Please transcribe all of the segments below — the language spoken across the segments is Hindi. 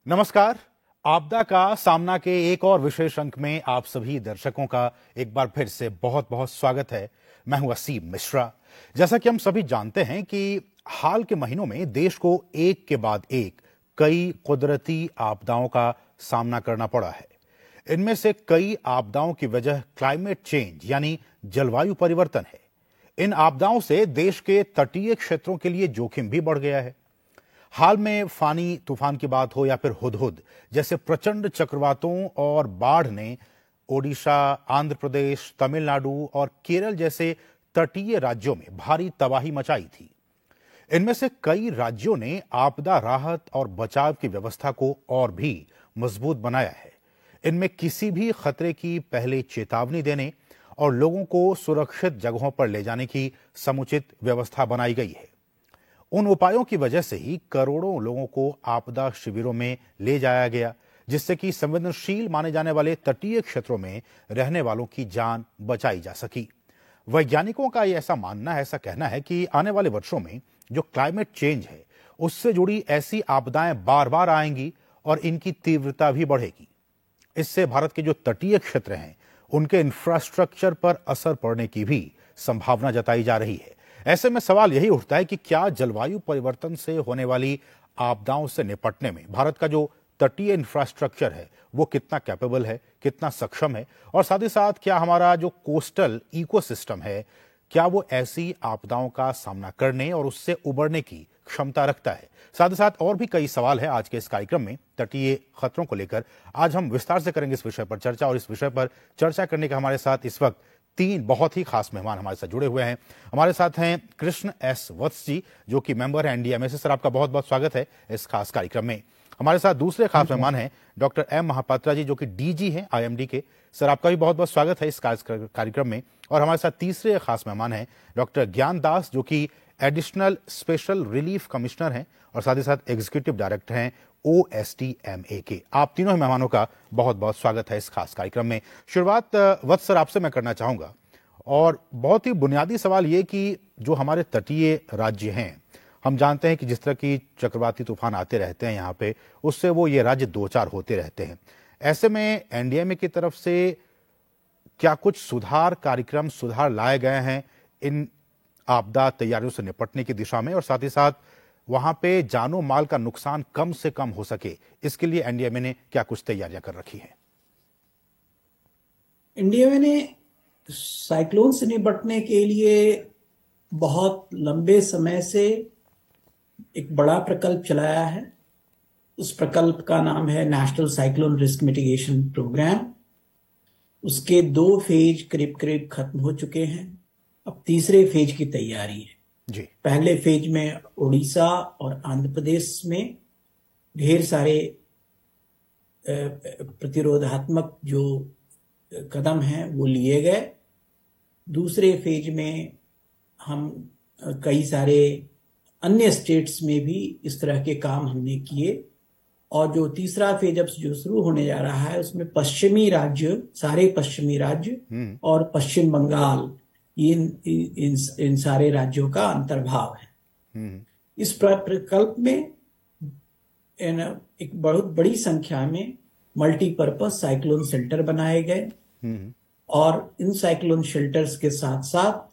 नमस्कार। आपदा का सामना के एक और विशेष अंक में आप सभी दर्शकों का एक बार फिर से बहुत बहुत स्वागत है। मैं हूं असीम मिश्रा। जैसा कि हम सभी जानते हैं कि हाल के महीनों में देश को एक के बाद एक कई कुदरती आपदाओं का सामना करना पड़ा है। इनमें से कई आपदाओं की वजह क्लाइमेट चेंज यानी जलवायु परिवर्तन है। इन आपदाओं से देश के तटीय क्षेत्रों के लिए जोखिम भी बढ़ गया है। हाल में फानी तूफान की बात हो या फिर हुदहुद जैसे प्रचंड चक्रवातों और बाढ़ ने ओडिशा, आंध्र प्रदेश, तमिलनाडु और केरल जैसे तटीय राज्यों में भारी तबाही मचाई थी। इनमें से कई राज्यों ने आपदा राहत और बचाव की व्यवस्था को और भी मजबूत बनाया है। इनमें किसी भी खतरे की पहले चेतावनी देने और लोगों को सुरक्षित जगहों पर ले जाने की समुचित व्यवस्था बनाई गई है। उन उपायों की वजह से ही करोड़ों लोगों को आपदा शिविरों में ले जाया गया, जिससे कि संवेदनशील माने जाने वाले तटीय क्षेत्रों में रहने वालों की जान बचाई जा सकी। वैज्ञानिकों का ऐसा मानना है, ऐसा कहना है कि आने वाले वर्षों में जो क्लाइमेट चेंज है उससे जुड़ी ऐसी आपदाएं बार बार आएंगी और इनकी तीव्रता भी बढ़ेगी। इससे भारत के जो तटीय क्षेत्र हैं उनके इंफ्रास्ट्रक्चर पर असर पड़ने की भी संभावना जताई जा रही है। ऐसे में सवाल यही उठता है कि क्या जलवायु परिवर्तन से होने वाली आपदाओं से निपटने में भारत का जो तटीय इंफ्रास्ट्रक्चर है वो कितना कैपेबल है, कितना सक्षम है, और साथ ही साथ क्या हमारा जो कोस्टल इकोसिस्टम है क्या वो ऐसी आपदाओं का सामना करने और उससे उबरने की क्षमता रखता है। साथ ही साथ और भी कई सवाल है आज के इस कार्यक्रम में तटीय खतरों को लेकर। आज हम विस्तार से करेंगे इस विषय पर चर्चा, और इस विषय पर चर्चा करने का हमारे साथ इस वक्त तीन बहुत ही खास मेहमान हमारे साथ जुड़े हुए हैं। हमारे साथ हैं कृष्ण एस वत्स जी, जो कि मेंबर हैं एनडीएमए से। सर, आपका बहुत बहुत स्वागत है इस खास कार्यक्रम में। हमारे साथ दूसरे खास मेहमान हैं डॉक्टर एम महापात्रा जी, जो कि डीजी हैं आईएमडी के। सर, आपका भी बहुत बहुत स्वागत है इस कार्यक्रम में। और हमारे साथ तीसरे खास मेहमान हैं डॉक्टर ज्ञान दास, जो कि एडिशनल स्पेशल रिलीफ कमिश्नर हैं और साथ ही साथ एग्जीक्यूटिव डायरेक्टर हैं OSTMA के। आप तीनों ही मेहमानों का बहुत बहुत स्वागत है इस खास कार्यक्रम में। शुरुआत वत्स सर आपसे मैं करना चाहूंगा, और बहुत ही बुनियादी सवाल ये कि जो हमारे तटीय राज्य हैं, हम जानते हैं कि जिस तरह की चक्रवाती तूफान आते रहते हैं यहाँ पे, उससे वो ये राज्य दो चार होते रहते हैं। ऐसे में एनडीएमए की तरफ से क्या कुछ सुधार लाए गए हैं इन आपदा तैयारियों से निपटने की दिशा में, और साथ ही साथ वहां पे जानो माल का नुकसान कम से कम हो सके, इसके लिए एनडीएमए ने क्या कुछ तैयारियां कर रखी हैं? एनडीएमए ने साइक्लोन से निपटने के लिए बहुत लंबे समय से एक बड़ा प्रकल्प चलाया है। उस प्रकल्प का नाम है national cyclone risk mitigation programme. उसके 2 फेज करीब करीब खत्म हो चुके हैं। अब तीसरे फेज की तैयारी है जी। पहले फेज में उड़ीसा और आंध्र प्रदेश में ढेर सारे प्रतिरोधात्मक जो कदम हैं वो लिए गए। दूसरे फेज में हम कई सारे अन्य स्टेट्स में भी इस तरह के काम हमने किए, और जो तीसरा फेज अब जो शुरू होने जा रहा है उसमें सारे पश्चिमी राज्य और पश्चिम बंगाल, इन सारे राज्यों का अंतर्भाव है। इस प्रकल्प में एक बहुत बड़ी संख्या में मल्टीपर्पज साइक्लोन शेल्टर बनाए गए, और इन साइक्लोन शेल्टर्स के साथ साथ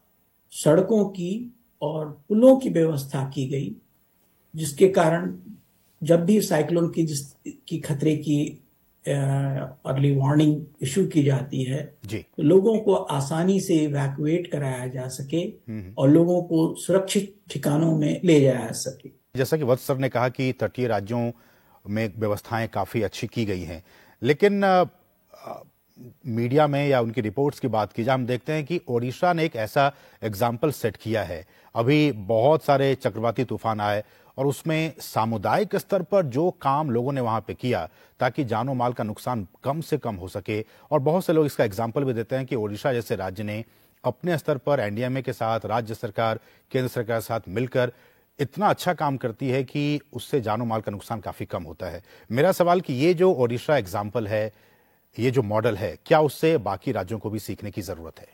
सड़कों की और पुलों की व्यवस्था की गई, जिसके कारण जब भी साइक्लोन की खतरे की अर्ली वार्निंग इशू की जाती है तो लोगों को आसानी से इवैक्यूएट कराया जा सके और लोगों को सुरक्षित ठिकानों में ले जाया जा सके। जैसा कि वत्स सर ने कहा कि तटीय राज्यों में व्यवस्थाएं काफी अच्छी की गई हैं, लेकिन मीडिया में या उनकी रिपोर्ट्स की बात की जाए, हम देखते हैं कि ओडिशा ने एक ऐसा एग्जाम्पल सेट किया है। अभी बहुत सारे चक्रवाती तूफान आए और उसमें सामुदायिक स्तर पर जो काम लोगों ने वहां पे किया ताकि जानो माल का नुकसान कम से कम हो सके, और बहुत से लोग इसका एग्जाम्पल भी देते हैं कि ओडिशा जैसे राज्य ने अपने स्तर पर एनडीएमए के साथ, राज्य सरकार, केंद्र सरकार के साथ मिलकर इतना अच्छा काम करती है कि उससे जानो माल का नुकसान काफी कम होता है। मेरा सवाल कि ये जो ओडिशा एग्जाम्पल है, ये जो मॉडल है, क्या उससे बाकी राज्यों को भी सीखने की जरूरत है?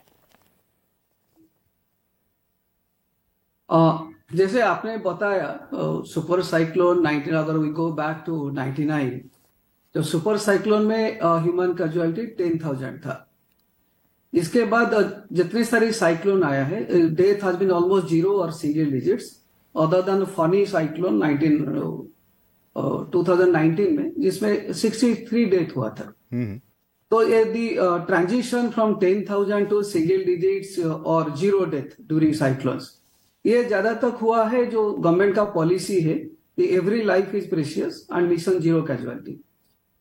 जैसे आपने बताया सुपर साइक्लोन 19, अगर वी गो बैक टू 99, तो सुपर साइक्लोन में ह्यूमन कैजुअलिटी 10,000 था। इसके बाद जितने सारी साइक्लोन आया है, death has been almost zero और single digits, other than Fani cyclone 2019 में, जिसमें 63 डेथ हुआ था। तो ये the transition from 10,000 to single digits और जीरो डेथ ड्यूरिंग साइक्लोन्स, ये ज्यादातर हुआ है जो गवर्नमेंट का पॉलिसी है कि every life is precious and mission zero casualty.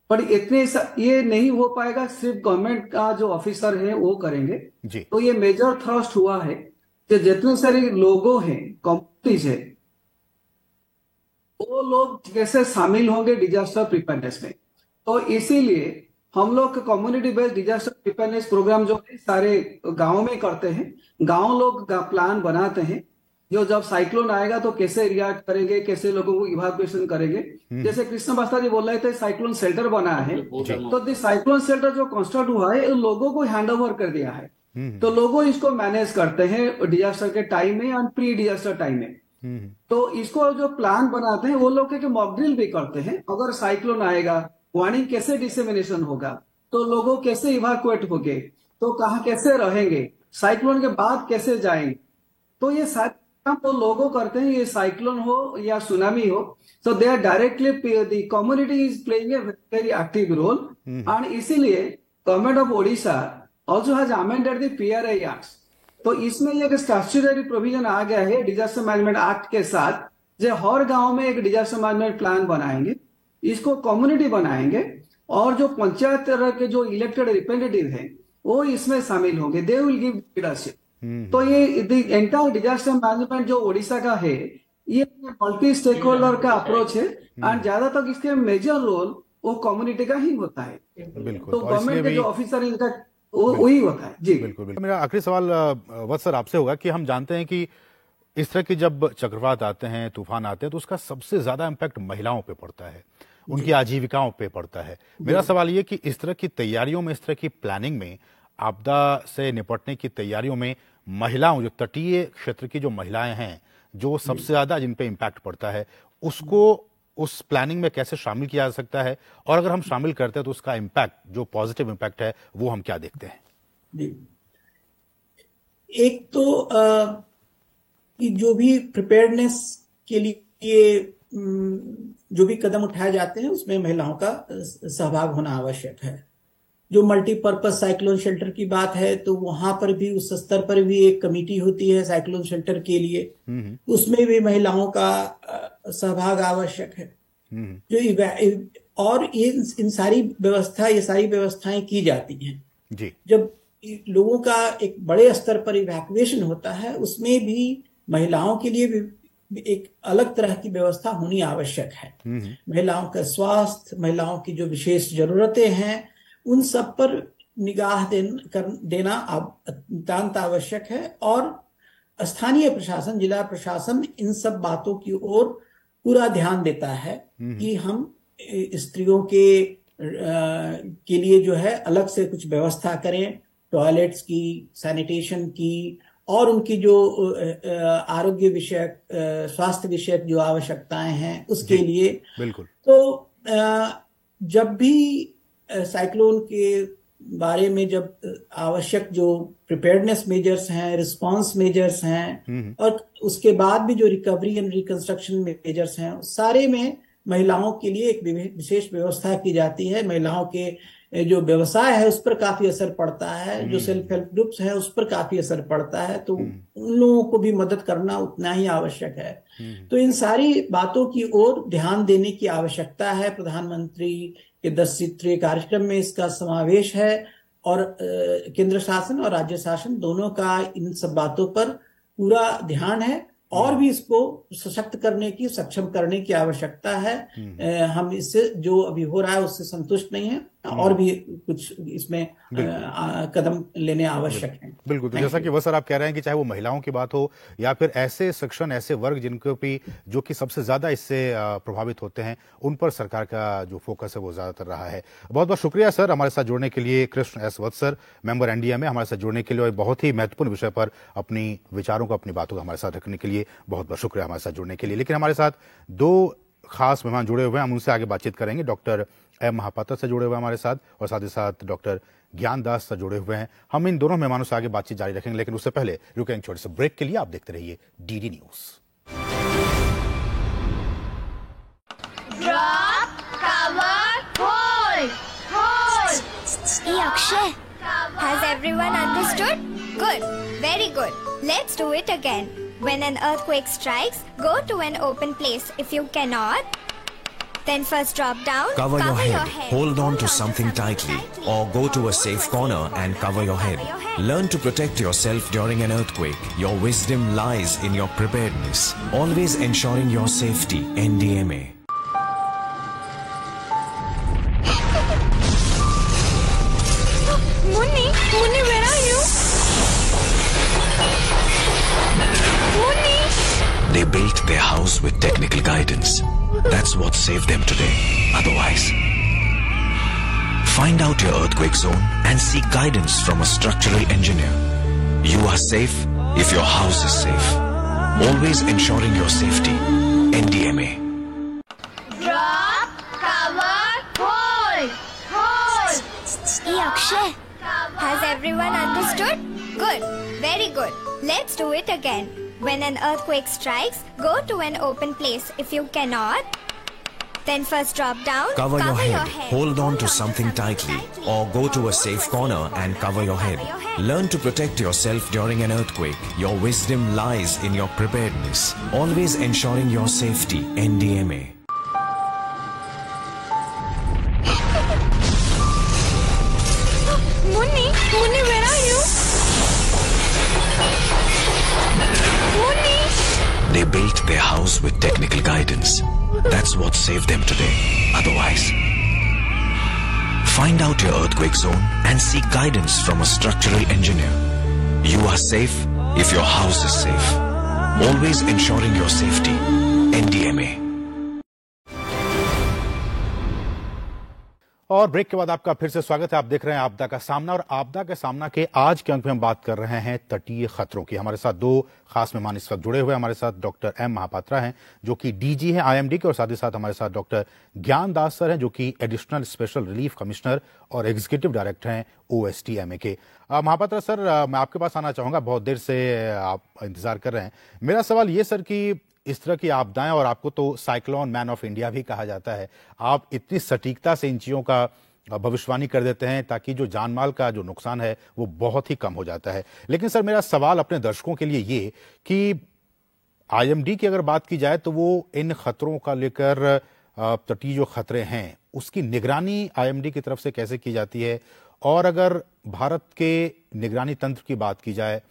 पर इतने ये नहीं हो पाएगा, सिर्फ गवर्नमेंट का जो ऑफिसर है वो करेंगे जी। तो ये मेजर थ्रस्ट हुआ है कि जितने सारे लोगों हैं, कम्युनिटीज है, वो लोग कैसे शामिल होंगे डिजास्टर प्रिपेयरनेस में। तो इसीलिए हम लोग community based disaster preparedness programme जो है सारे गांव में करते हैं। गांव लोग प्लान बनाते हैं, जो जब साइक्लोन आएगा तो कैसे रिएक्ट करेंगे, कैसे लोगों को इवैक्यूएशन करेंगे। जैसे कृष्ण बस्ता जी बोल रहे थे साइक्लोन शेल्टर बना है, तो दिस साइक्लोन शेल्टर जो कंस्ट्रक्ट हुआ है लोगों को हैंड ओवर कर दिया है। तो लोगों इसको मैनेज करते हैं डिजास्टर के टाइम में और प्री डिजास्टर टाइम में। तो इसको जो प्लान बनाते हैं वो लोग के मॉक ड्रिल भी करते हैं। अगर साइक्लोन आएगा, वार्निंग कैसे डिसेमिनेशन होगा, तो लोगों कैसे इवैक्यूएट होंगे, तो कहाँ कैसे रहेंगे, साइक्लोन के बाद कैसे जाएंगे। तो ये सारे काम तो लोगों करते हैं, ये साइक्लोन हो या सुनामी हो। So they are directly, the community is playing a very active role. And इसीलिए government of Odisha also has amended the PRA act. तो इसमें एक स्टैट्यूटरी प्रोविजन आ गया है डिजास्टर मैनेजमेंट एक्ट के साथ, जो हर गांव में एक डिजास्टर मैनेजमेंट प्लान बनाएंगे, इसको कम्युनिटी बनाएंगे, और जो पंचायत तरह के जो इलेक्टेड रिप्रेजेंटेटिव हैं वो इसमें शामिल होंगे, दे विल गिव लीडरशिप। तो ये एंटायर डिजास्टर मैनेजमेंट जो ओडिशा का है, ये मल्टी स्टेक होल्डर का अप्रोच है, एंड ज्यादातर इसके मेजर रोल वो कम्युनिटी का ही होता है। बिल्कुल। तो गवर्नमेंट के जो ऑफिसर इनका वही होता है। जी बिल्कुल बिल्कुल। मेरा आखिरी सवाल वत्स सर आपसे होगा कि हम जानते हैं कि इस तरह के जब चक्रवात आते हैं, तूफान आते हैं, तो उसका सबसे ज्यादा इम्पैक्ट महिलाओं पे पड़ता है, उनकी आजीविकाओं पे पड़ता है। मेरा सवाल ये कि इस तरह की तैयारियों में, इस तरह की प्लानिंग में, आपदा से निपटने की तैयारियों में महिलाओं, जो तटीय क्षेत्र की जो महिलाएं हैं, जो सबसे ज्यादा जिन पे इम्पैक्ट पड़ता है, उसको उस प्लानिंग में कैसे शामिल किया जा सकता है, और अगर हम शामिल करते हैं तो उसका इम्पैक्ट, जो पॉजिटिव इम्पैक्ट है, वो हम क्या देखते हैं? जी, एक तो कि जो भी प्रिपेयर्डनेस के लिए जो भी कदम उठाए जाते हैं उसमें महिलाओं का सहभाग होना आवश्यक है। जो मल्टीपर्पज साइक्लोन शेल्टर की बात है, तो वहां पर भी उस स्तर पर भी एक कमेटी होती है साइक्लोन शेल्टर के लिए, उसमें भी महिलाओं का सहभाग आवश्यक है। जो और इन सारी व्यवस्था, ये सारी व्यवस्थाएं की जाती हैं जी। जब लोगों का एक बड़े स्तर पर इवैक्यूएशन होता है, उसमें भी महिलाओं के लिए भी एक अलग तरह की व्यवस्था होनी आवश्यक है। महिलाओं का स्वास्थ्य, महिलाओं की जो विशेष जरूरतें हैं, उन सब पर निगाह देना अत्यंत आवश्यक है। और स्थानीय प्रशासन, जिला प्रशासन इन सब बातों की ओर पूरा ध्यान देता है कि हम स्त्रियों के लिए जो है अलग से कुछ व्यवस्था करें, टॉयलेट्स की, सैनिटेशन की, और उनकी जो आरोग्य विषयक, स्वास्थ्य विषयक जो आवश्यकताएं हैं उसके लिए। बिल्कुल। तो जब भी साइक्लोन के बारे में जब आवश्यक जो प्रिपेयर्डनेस मेजर्स हैं, रिस्पांस मेजर्स हैं, और उसके बाद भी जो रिकवरी एंड रिकंस्ट्रक्शन मेजर्स हैं, सारे में महिलाओं के लिए एक विशेष व्यवस्था की जाती है। महिलाओं के जो व्यवसाय है उस पर काफी असर पड़ता है, जो सेल्फ हेल्प ग्रुप्स है उस पर काफी असर पड़ता है, तो उन लोगों को भी मदद करना उतना ही आवश्यक है। तो इन सारी बातों की ओर ध्यान देने की आवश्यकता है। प्रधानमंत्री के 10 सूत्रीय कार्यक्रम में इसका समावेश है, और केंद्र शासन और राज्य शासन दोनों का इन सब बातों पर पूरा ध्यान है, और भी इसको सशक्त करने की, सक्षम करने की आवश्यकता है। हम इससे जो अभी हो रहा है उससे संतुष्ट नहीं है, और भी कुछ इसमें कदम लेने आवश्यक हैं। बिल्कुल। तो जैसा कि वह सर आप कह रहे हैं कि चाहे वो महिलाओं की बात हो या फिर ऐसे सेक्शन, ऐसे वर्ग जिनको भी जो कि सबसे ज्यादा इससे प्रभावित होते हैं, उन पर सरकार का जो फोकस है वो ज्यादातर रहा है। बहुत बहुत शुक्रिया सर हमारे साथ जुड़ने के लिए। कृष्ण एस वत्स सर, मेंबर एनडीएमए, हमारे साथ जुड़ने के लिए और बहुत ही महत्वपूर्ण विषय पर अपनी विचारों को, अपनी बातों को हमारे साथ रखने के लिए बहुत बहुत शुक्रिया हमारे साथ जुड़ने के लिए। लेकिन हमारे साथ दो खास मेहमान जुड़े हुए हैं, हम उनसे आगे बातचीत करेंगे। डॉक्टर एम महापात्रा से जुड़े हुए हैं हमारे साथ और साथ ही साथ डॉक्टर ज्ञान दास से जुड़े हुए हैं। हम इन दोनों मेहमानों से आगे बातचीत जारी रखेंगे, लेकिन उससे पहले रुकेंगे छोटे से ब्रेक के लिए। आप देखते रहिए DD news. Drop, cover, hold, hold. Hey Akshay, has everyone understood? Good, very good. Let's do it again. When an earthquake strikes, go to an open place. If you cannot, then first drop down, Cover your head. Hold on to something tightly. Or go to a safe corner and cover your head. Learn to protect yourself during an earthquake. Your wisdom lies in your preparedness. Always ensuring your safety. NDMA. Munni, where are you? Munni! They built their house with technical guidance. That's what saved them today. Otherwise, find out your earthquake zone and seek guidance from a structural engineer. You are safe if your house is safe. Always ensuring your safety. NDMA. Drop, cover, hold, hold. Hey Akshay, has everyone understood? Good, very good. Let's do it again. When an earthquake strikes, go to an open place. If you cannot, then first drop down, Cover your head. Hold on to something tightly. Or go to a safe corner and cover your head. Learn to protect yourself during an earthquake. Your wisdom lies in your preparedness. Always ensuring your safety. NDMA. Munni, where are you? Munni! They built their house with technical guidance. That's what saved them today. Otherwise, find out your earthquake zone and seek guidance from a structural engineer. You are safe if your house is safe. Always ensuring your safety. NDMA. और ब्रेक के बाद आपका फिर से स्वागत है। आप देख रहे हैं आपदा का सामना, और आपदा के सामना के आज के अंक में हम बात कर रहे हैं तटीय खतरों की। हमारे साथ दो खास मेहमान इस वक्त जुड़े हुए हैं। हमारे साथ डॉक्टर एम महापात्रा हैं जो कि डीजी हैं आईएमडी के, और साथ ही साथ हमारे साथ डॉक्टर ज्ञान दास सर हैं जो कि एडिशनल स्पेशल रिलीफ कमिश्नर और एग्जीक्यूटिव डायरेक्टर हैं ओएसटीएमए के। महापात्रा सर, मैं आपके पास आना चाहूंगा, बहुत देर से आप इंतजार कर रहे हैं। मेरा सवाल ये सर कि इस तरह की आपदाएं, और आपको तो साइक्लोन मैन ऑफ इंडिया भी कहा जाता है, आप इतनी सटीकता से इन चीजों का भविष्यवाणी कर देते हैं ताकि जो जानमाल का जो नुकसान है वो बहुत ही कम हो जाता है। लेकिन सर, मेरा सवाल अपने दर्शकों के लिए ये कि आईएमडी की अगर बात की जाए तो वो इन खतरों का लेकर तटीय जो खतरे हैं उसकी निगरानी आईएमडी की तरफ से कैसे की जाती है, और अगर भारत के निगरानी तंत्र की बात की जाए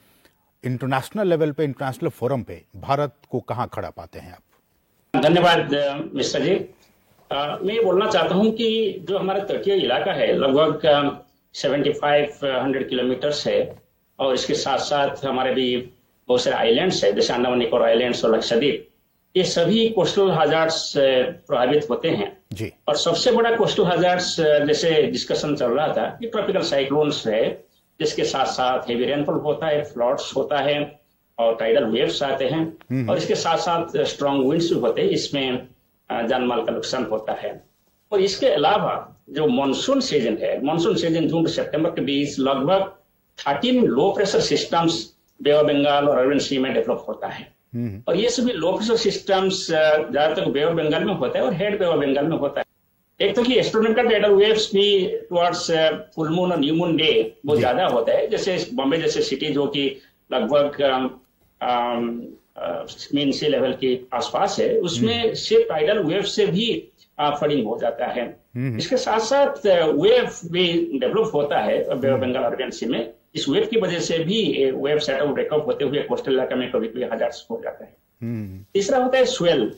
इंटरनेशनल लेवल पे, इंटरनेशनल फोरम पे भारत को कहां खड़ा पाते हैं आप? धन्यवाद मिश्रा जी। मैं ये बोलना चाहता हूं कि जो हमारा तटीय इलाका है लगभग 7500 किलोमीटर्स है, और इसके साथ साथ हमारे भी बहुत सारे आइलैंड्स है जैसे अंडमान निकोबार आइलैंड्स और लक्षद्वीप। ये सभी कोस्टल हजार्ड्स प्रभावित होते हैं जी। और सबसे बड़ा कोस्टल हजार्ड्स जैसे डिस्कशन चल रहा था कि ट्रॉपिकल साइक्लोन्स है, जिसके साथ साथ हेवी रेनफॉल होता है, फ्लड्स होता है और टाइडल वेव्स आते हैं, और इसके साथ साथ स्ट्रॉन्ग विंड्स भी होते हैं, इसमें जानमाल का नुकसान होता है। और इसके अलावा जो मानसून सीजन है, मानसून सीजन जून से सितंबर के बीच लगभग 13 low pressure systems Bay of Bengal और अरबियन सी में डेवलप होता है। और ये सभी लो प्रेशर सिस्टम्स ज्यादातर बे ऑफ बंगाल में होता है और हेड बे ऑफ बंगाल में होता है। एक तो कि एस्ट्रोनॉमिकल टाइडल वेव्स भी टुवर्ड्स फुल मून और न्यू मून डे बहुत ज्यादा होता है। जैसे बॉम्बे जैसे सिटी जो कि लगभग मीन सी लेवल के आसपास है, उसमें सिर्फ टाइडल वेव से भी फ्लडिंग हो जाता है। इसके साथ साथ वेव भी डेवलप होता है बे ऑफ बंगाल अरबियन सी में। इस वेव की वजह से भी वेव सेटअप ब्रेकअप होते हुए कोस्टल इलाका में कभी कभी हजार्ड्स हो जाता है। तीसरा होता है स्वेल।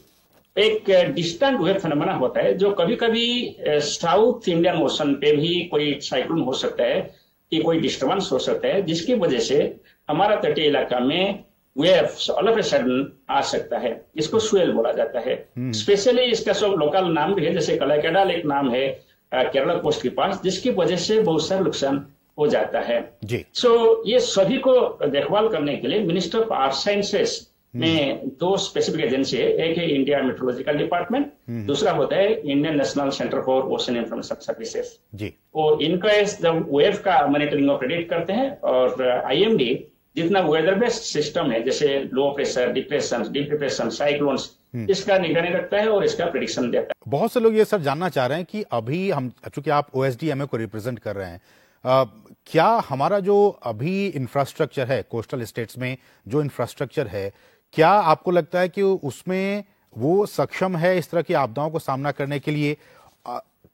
एक डिस्टेंट वेव फेनोमेना होता है, जो कभी कभी साउथ इंडियन ओशन पे भी कोई साइक्लोन हो सकता है कि कोई डिस्टर्बेंस हो सकता है, जिसकी वजह से हमारा तटीय इलाका में waves all of a sudden आ सकता है। इसको स्वेल बोला जाता है। स्पेशली इसका सब लोकल नाम भी है, जैसे कलाकेडाल एक नाम है केरला कोस्ट के पास, जिसकी वजह से बहुत सारे नुकसान हो जाता है जी। ये सभी को देखभाल करने के लिए मिनिस्टर ऑफ आर्थ साइंसेस में 2 स्पेसिफिक एजेंसी है। एक है इंडिया मेट्रोलॉजिकल डिपार्टमेंट, दूसरा होता है Indian national centre for ocean information services जी। वो इनका जब वेव का मॉनिटरिंग और प्रेडिक्ट करते हैं, और आईएमडी जितना वेदर बेस्ड सिस्टम है, जैसे low pressure, depression, deep depression, cyclones, इसका निगरानी रखता है और इसका प्रेडिक्शन देता है। बहुत से लोग ये सर जानना चाह रहे हैं कि अभी हम, चूंकि आप ओएसडीएमए को रिप्रेजेंट कर रहे हैं, क्या हमारा जो अभी इंफ्रास्ट्रक्चर है कोस्टल स्टेट्स में, जो इंफ्रास्ट्रक्चर है, क्या आपको लगता है कि उसमें वो सक्षम है इस तरह की आपदाओं को सामना करने के लिए?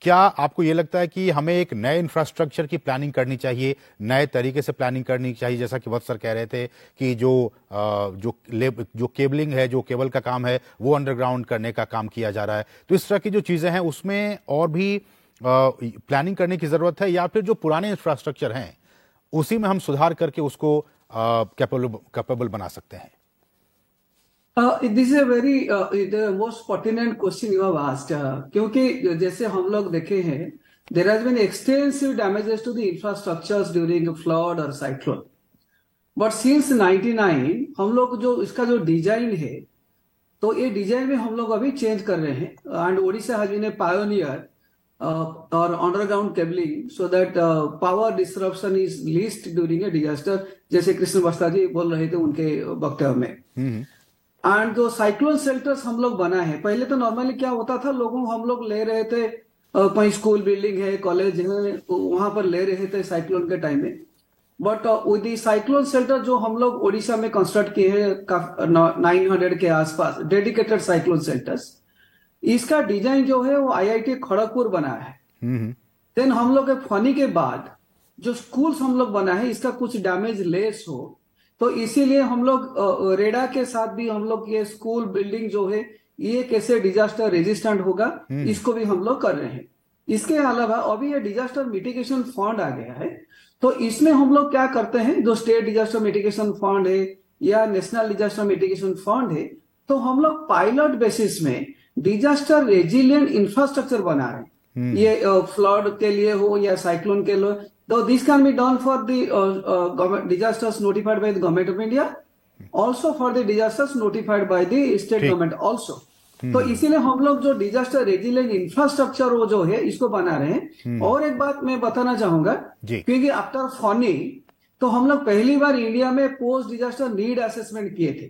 क्या आपको ये लगता है कि हमें एक नए इंफ्रास्ट्रक्चर की प्लानिंग करनी चाहिए, नए तरीके से प्लानिंग करनी चाहिए, जैसा कि वत्स सर कह रहे थे कि जो केबलिंग है, जो केबल का काम है, वो अंडरग्राउंड करने का काम किया जा रहा है, तो इस तरह की जो चीजें हैं उसमें और भी प्लानिंग करने की जरूरत है, या फिर जो पुराने इंफ्रास्ट्रक्चर हैं उसी में हम सुधार करके उसको कैपेबल बना सकते हैं? This is a very the most pertinent question you have asked, क्योंकि जैसे हम लोग देखे हैं, there has been extensive damages to the infrastructures during flood और साइक्लोन, बट सिंस 99 हम लोग जो इसका जो डिजाइन है, तो ये डिजाइन में हम लोग अभी चेंज कर रहे हैं, and Odisha has been a pioneer और underground cabling so that power disruption is least during a disaster, जैसे कृष्ण बस्ता जी बोल रहे थे उनके वक्तव्य में। एंड जो साइक्लोन शेल्टर्स हम लोग बनाए हैं, पहले तो नॉर्मली क्या होता था, हम लोग ले रहे थे, कहीं स्कूल बिल्डिंग है, कॉलेज है, वहां पर ले रहे थे साइक्लोन के टाइम में, बट विद साइक्लोन शेल्टर जो हम लोग ओडिशा में कंस्ट्रक्ट किए हैं 900 के आसपास डेडिकेटेड साइक्लोन शेल्टर्स, इसका डिजाइन जो है वो आईआईटी खड़गपुर बनाया है। देन हम लोग फनी के बाद जो स्कूल्स हम लोग बनाए हैं, इसका कुछ डैमेज लेस हो, तो इसीलिए हम लोग रेडा के साथ भी हम लोग ये स्कूल बिल्डिंग जो है ये कैसे डिजास्टर रेजिस्टेंट होगा, इसको भी हम लोग कर रहे हैं। इसके अलावा अभी ये डिजास्टर मिटिगेशन फंड आ गया है, तो इसमें हम लोग क्या करते हैं, जो स्टेट डिजास्टर मिटिगेशन फंड है या नेशनल डिजास्टर मिटिगेशन फंड है, तो हम लोग पायलट बेसिस में डिजास्टर रेजिलियंट इंफ्रास्ट्रक्चर बना रहे हैं, ये फ्लड के लिए हो या साइक्लोन के लिए। So this can be done for the disasters notified by the government of India, also for the disasters notified by the state government also. तो इसीलिए हम लोग जो डिजास्टर रेजिलिएंट इंफ्रास्ट्रक्चर वो जो है इसको बना रहे हैं। और एक बात मैं बताना चाहूंगा, क्योंकि आफ्टर फनी तो हम लोग पहली बार इंडिया में पोस्ट डिजास्टर नीड असेसमेंट किए थे,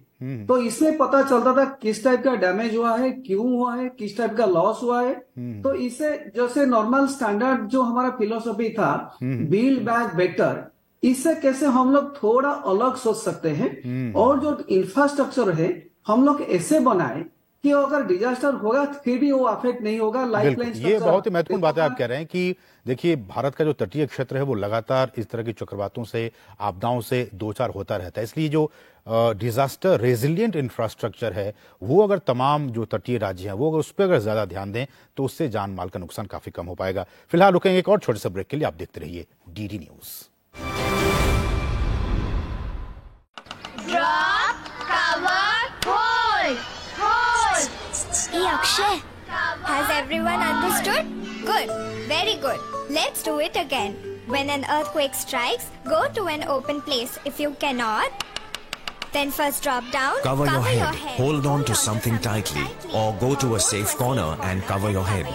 तो इसमें पता चलता था किस टाइप का डैमेज हुआ है, क्यों हुआ है, किस टाइप का लॉस हुआ है। तो इससे जैसे नॉर्मल स्टैंडर्ड जो हमारा फिलोसफी था बिल्ड बैक बेटर, इससे कैसे हम लोग थोड़ा अलग सोच सकते हैं, और जो इंफ्रास्ट्रक्चर है हम लोग ऐसे बनाए कि अगर डिजास्टर होगा फिर भी वो अफेक्ट नहीं होगा। लाइफलाइन, ये बहुत ही महत्वपूर्ण बात है आप कह रहे हैं कि देखिए भारत का जो तटीय क्षेत्र है वो लगातार इस तरह की चक्रवातों से, आपदाओं से दो चार होता रहता है, इसलिए जो डिजास्टर रेजिलिएंट इंफ्रास्ट्रक्चर है वो अगर तमाम जो तटीय राज्य हैं वो अगर उस पर अगर ज्यादा ध्यान दें तो उससे जान माल का नुकसान काफी कम हो पाएगा। फिलहाल रुकेंगे एक और छोटे से ब्रेक के लिए, आप देखते रहिए DD news. Akshay, has everyone understood? Good, very good. Let's do it again. When an earthquake strikes, go to an open place. If you cannot, then first drop down. Cover your head. Hold on to something tightly, or go to a safe corner and cover your head.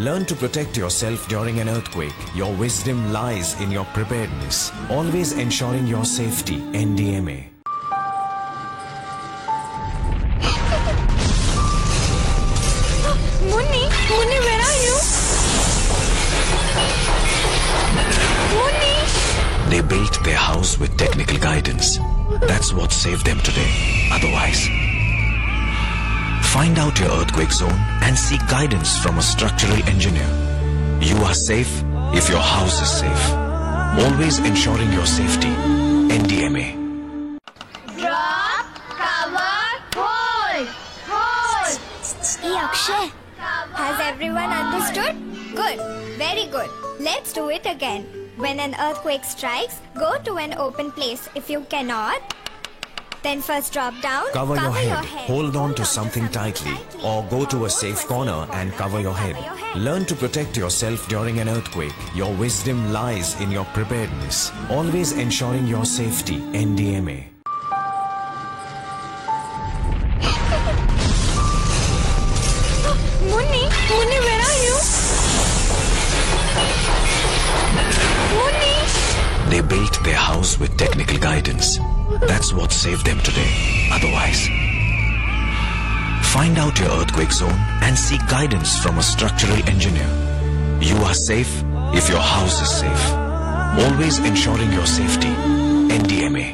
Learn to protect yourself during an earthquake. Your wisdom lies in your preparedness. Always ensuring your safety. NDMA. Munni, where are you? Munni! They built their house with technical guidance. That's what saved them today. Otherwise, find out your earthquake zone and seek guidance from a structural engineer. You are safe if your house is safe. Always ensuring your safety. NDMA. Drop, cover, hold, hold. Hey Akshay, has everyone understood? Good, very good. Let's do it again. When an earthquake strikes, go to an open place. If you cannot, then first drop down, Cover your head. Hold on to something tightly. Or go to a safe corner and cover your head. Learn to protect yourself during an earthquake. Your wisdom lies in your preparedness. Always ensuring your safety. NDMA. Munni, where are you? Munni! They built their house with technical guidance. That's what saved them today. Otherwise, find out your earthquake zone and seek guidance from a structural engineer. You are safe if your house is safe. Always ensuring your safety. NDMA.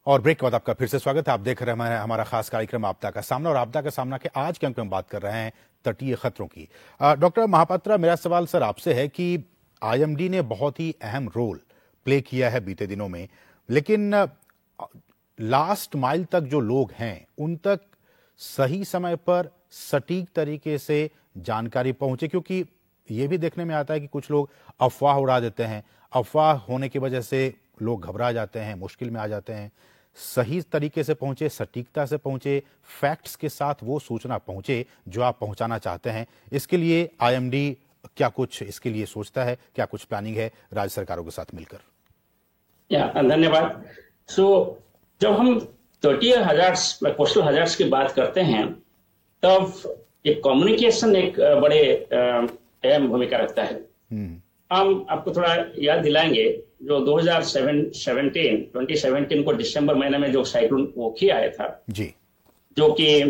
और ब्रेक के बाद आपका फिर से स्वागत है। आप देख रहे हैं हमारा खास कार्यक्रम आपदा का सामना, और आपदा का सामना के आज के अंक में हम बात कर रहे हैं तटीय खतरों की। डॉक्टर महापात्रा, मेरा सवाल सर आपसे है कि आईएमडी ने बहुत ही अहम रोल प्ले किया है बीते दिनों में, लेकिन लास्ट माइल तक जो लोग हैं उन तक सही समय पर सटीक तरीके से जानकारी पहुंचे, क्योंकि ये भी देखने में आता है कि कुछ लोग अफवाह उड़ा देते हैं। अफवाह होने की वजह से लोग घबरा जाते हैं, मुश्किल में आ जाते हैं। सही तरीके से पहुंचे, सटीकता से पहुंचे, फैक्ट्स के साथ वो सूचना पहुंचे जो आप पहुंचाना चाहते हैं। इसके लिए आईएमडी क्या कुछ इसके लिए सोचता है, क्या कुछ प्लानिंग है राज्य सरकारों के साथ मिलकर? धन्यवाद। जब हम तटीय हजार्ड्स, कोस्टल हजार्ड्स की बात करते हैं, तब एक कम्युनिकेशन एक बड़े अहम भूमिका रखता है। हम आपको थोड़ा याद दिलाएंगे, जो 2017 को दिसंबर महीने में जो साइक्लोन ओखी आया था जी, जो कि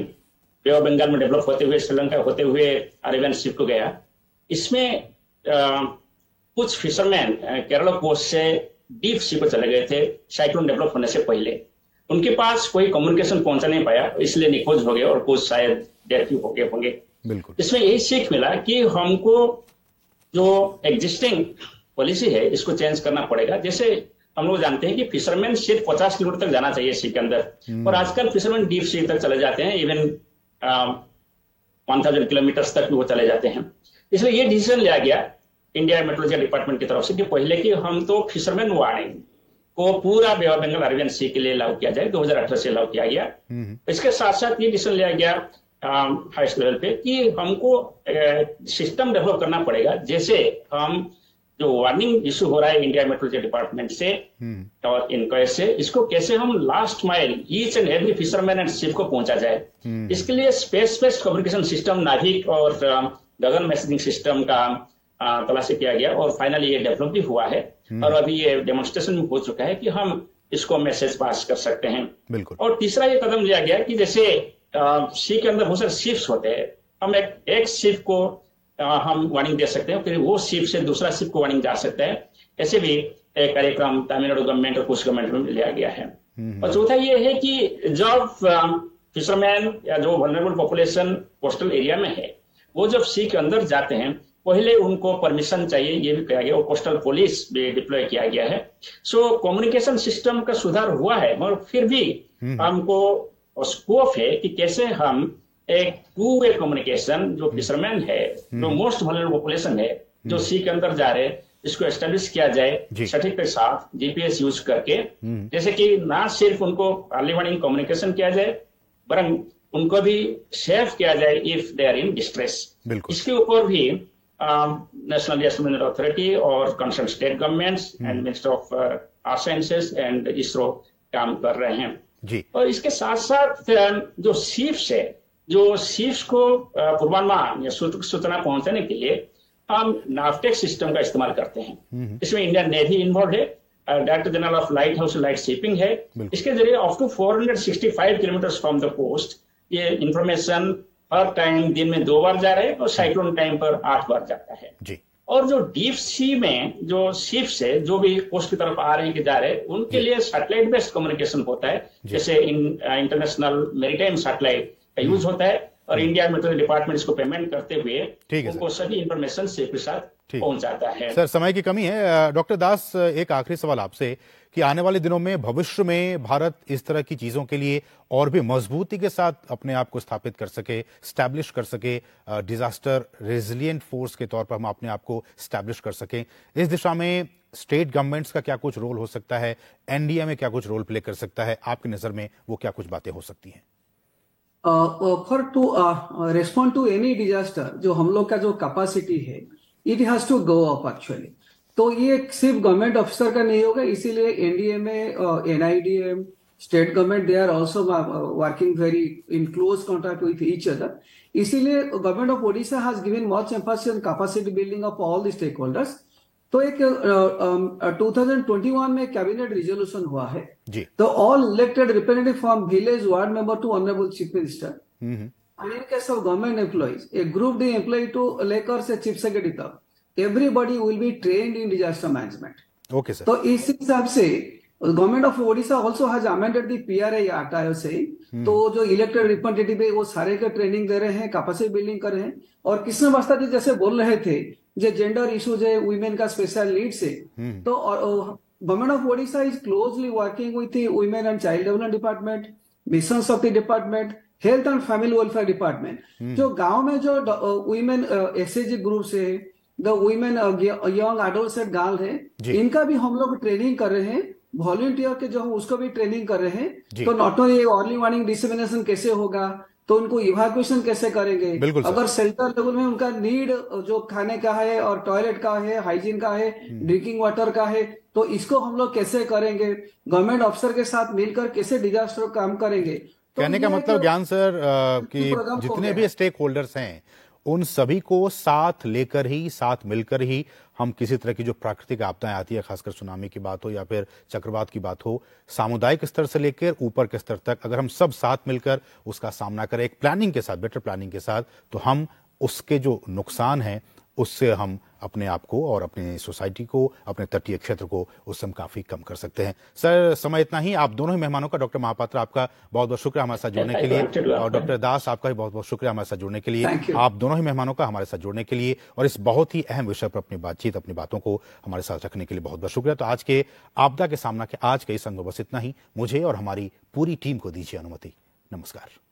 बे ऑफ बंगाल में डेवलप होते हुए श्रीलंका होते हुए अरेबियन सी को गया। इसमें कुछ फिशरमैन केरला कोस्ट से डीप सी को चले गए थे साइक्लोन डेवलप होने से पहले। उनके पास कोई कम्युनिकेशन पहुंचा नहीं पाया, इसलिए निखोज हो गए और कुछ शायद डेथ हो गए होंगे। बिल्कुल। इसमें यही सीख मिला कि हमको जो एग्जिस्टिंग पॉलिसी है इसको चेंज करना पड़ेगा। जैसे हम लोग जानते हैं कि फिशरमैन सिर्फ 50 किलोमीटर तक जाना चाहिए सी के अंदर, और आजकल फिशरमैन डीप सी तक चले जाते हैं, इवन 1000 किलोमीटर तक भी वो चले जाते हैं। इसलिए ये डिसीजन लिया गया इंडिया मेट्रोलॉजी डिपार्टमेंट की तरफ से कि पहले कि हम तो फिशरमैन वार्निंग को पूरा बे ऑफ बंगाल अरेबियन सी के लिए लागू किया जाए। 2018 से लागू किया गया। इसके साथ साथ ये डिसीजन लिया गया हाईएस्ट लेवल पे कि हमको सिस्टम डेवलप करना पड़ेगा। जैसे हम जो वार्निंग इशू हो रहा है इंडिया मेट्रोलॉजी डिपार्टमेंट से और इनक्वायरी से, इसको कैसे हम last mile each and every fisherman and ship को पहुंचा जाए। इसके लिए स्पेस बेस्ड कम्युनिकेशन सिस्टम, नाविक और गगन मैसेजिंग सिस्टम का तलाशी किया गया, और फाइनली ये डेवलप भी हुआ है, और अभी ये डेमोन्स्ट्रेशन भी हो चुका है कि हम इसको मैसेज पास कर सकते हैं। बिल्कुल। और तीसरा ये कदम लिया गया कि जैसे सी के अंदर बहुत सारे शिप्स होते हैं, हम एक शिप को हम वार्निंग दे सकते हैं, फिर वो शिप से दूसरा शिप को वार्निंग जा सकता है। ऐसे भी एक कार्यक्रम तमिलनाडु गवर्नमेंट और कुछ गवर्नमेंट में लिया गया है। और चौथा ये है कि जब फिशरमैन या जो वल्नरेबल पॉपुलेशन कोस्टल एरिया में है, वो जब सी के अंदर जाते हैं पहले उनको परमिशन चाहिए, ये भी किया गया, और कोस्टल पुलिस भी डिप्लॉय किया गया है। सो कम्युनिकेशन सिस्टम का सुधार हुआ है, मगर फिर भी हमको स्कोप है कि कैसे हम एक टू वे कम्युनिकेशन जो फिशरमैन है, जो मोस्ट वल्नरेबल पॉपुलेशन है, जो सी के अंदर जा रहे हैं, इसको एस्टेब्लिश किया जाए सटीक के साथ जीपीएस यूज करके। जैसे कि ना सिर्फ उनको अर्ली वार्निंग कम्युनिकेशन किया जाए, वरन उनको भी सेव किया जाए if they are in distress. इसके ऊपर भी नेशनल डिजास्टर अथॉरिटी और concern state governments and minister of art sciences and ISRO काम कर रहे हैं जी। और इसके साथ साथ जो शिप्स है, जो शिप्स को पूर्वानुमान या सूचना पहुंचाने के लिए हम नावटेक सिस्टम का इस्तेमाल करते हैं। इसमें इंडियन नेवी इन्वॉल्व है, director general of lighthouse light shipping है। इसके जरिए up to 465 kilometre from the coast ये इंफॉर्मेशन हर टाइम दिन में 2 बार जा रहे हैं, और साइक्लोन टाइम पर 8 बार जाता है जी। और जो डीप सी में जो शिप्स है, जो भी कोस्ट की तरफ आ रहे हैं कि जा रहे हैं, उनके लिए सैटेलाइट बेस्ड कम्युनिकेशन होता है। जैसे इंटरनेशनल मैरीटाइम सैटेलाइट का यूज होता है, और इंडिया मेट्रोलॉजी डिपार्टमेंट इसको पेमेंट करते हुए उनको सभी इंफॉर्मेशन से के साथ पहुंचाता है। सर, समय की कमी है। डॉक्टर दास, एक आखिरी सवाल आपसे कि आने वाले दिनों में भविष्य में भारत इस तरह की चीजों के लिए और भी मजबूती के साथ अपने आप को स्थापित कर सके, स्टैब्लिश कर सके, डिजास्टर रेजिलिएंट फोर्स के तौर पर हम अपने आप को स्टैब्लिश कर सकें। इस दिशा में स्टेट गवर्नमेंट्स का क्या कुछ रोल हो सकता है, एनडीए में क्या कुछ रोल प्ले कर सकता है, आपकी नजर में वो क्या कुछ बातें हो सकती हैं? For to respond to any disaster, जो हम लोग का जो कैपेसिटी है, it has to go up actually. तो ये सिर्फ गवर्नमेंट ऑफिसर का नहीं होगा, इसीलिए एनडीए में NIDM, state government, they are also working very in close contact with each other. इसीलिए government of Odisha has given much emphasis on capacity building of all the stakeholders. तो एक 2021 में कैबिनेट रिजोल्यूशन हुआ है जी। तो all elected representative from village ward member to honourable chief minister and in case of government employees, a group D employee to लेकर से चीफ सेक्रेटरी तक, everybody will be trained in disaster management. Okay sir. तो इस हिसाब से government of Odisha also has amended the PRI act आयो से, तो जो इलेक्टेड रिप्रेजेंटेटिव है वो सारे का ट्रेनिंग दे रहे हैं, कैपेसिटी बिल्डिंग कर रहे हैं। और कृष्ण बस्ता जी जैसे बोल रहे थे, जो जेंडर इश्यूज है, वुमेन का स्पेशल लीड से, तो government of Odisha is closely working with the women and child development department, mission Shakti department, health and family welfare department. जो गांव में जो वुमेन एसएजी ग्रुप से, the women young adolescent girl है, इनका भी हम लोग ट्रेनिंग कर रहे हैं। वॉलंटियर के जो हम उसको भी ट्रेनिंग कर रहे हैं। तो not only early warning dissemination कैसे होगा, तो उनको इवैक्यूएशन कैसे करेंगे, अगर शेल्टर लेवल में उनका नीड जो खाने का है और टॉयलेट का है, हाइजीन का है, ड्रिंकिंग वाटर का है, तो इसको हम लोग कैसे करेंगे, गवर्नमेंट ऑफिसर के साथ मिलकर कैसे डिजास्टर काम करेंगे। कहने का मतलब ज्ञान सर कि जितने भी स्टेक होल्डर्स हैं उन सभी को साथ लेकर ही, साथ मिलकर ही हम किसी तरह की जो प्राकृतिक आपदाएं आती है, खासकर सुनामी की बात हो या फिर चक्रवात की बात हो, सामुदायिक स्तर से लेकर ऊपर के स्तर तक अगर हम सब साथ मिलकर उसका सामना करें एक प्लानिंग के साथ, बेटर प्लानिंग के साथ, तो हम उसके जो नुकसान हैं उससे हम अपने आप को और अपनी सोसाइटी को, अपने तटीय क्षेत्र को उससे हम काफी कम कर सकते हैं। सर समय इतना ही। आप दोनों ही मेहमानों का, डॉक्टर महापात्र आपका बहुत बहुत शुक्रिया हमारे साथ जुड़ने के लिए, और डॉक्टर दास आपका भी बहुत बहुत शुक्रिया हमारे साथ जुड़ने के लिए। आप दोनों ही मेहमानों का हमारे साथ जुड़ने के लिए और इस बहुत ही अहम विषय पर अपनी बातचीत, अपनी बातों को हमारे साथ रखने के लिए बहुत बहुत शुक्रिया। तो आज के आपदा के सामना के आज के इस अंक में बस इतना ही। मुझे और हमारी पूरी टीम को दीजिए अनुमति। नमस्कार।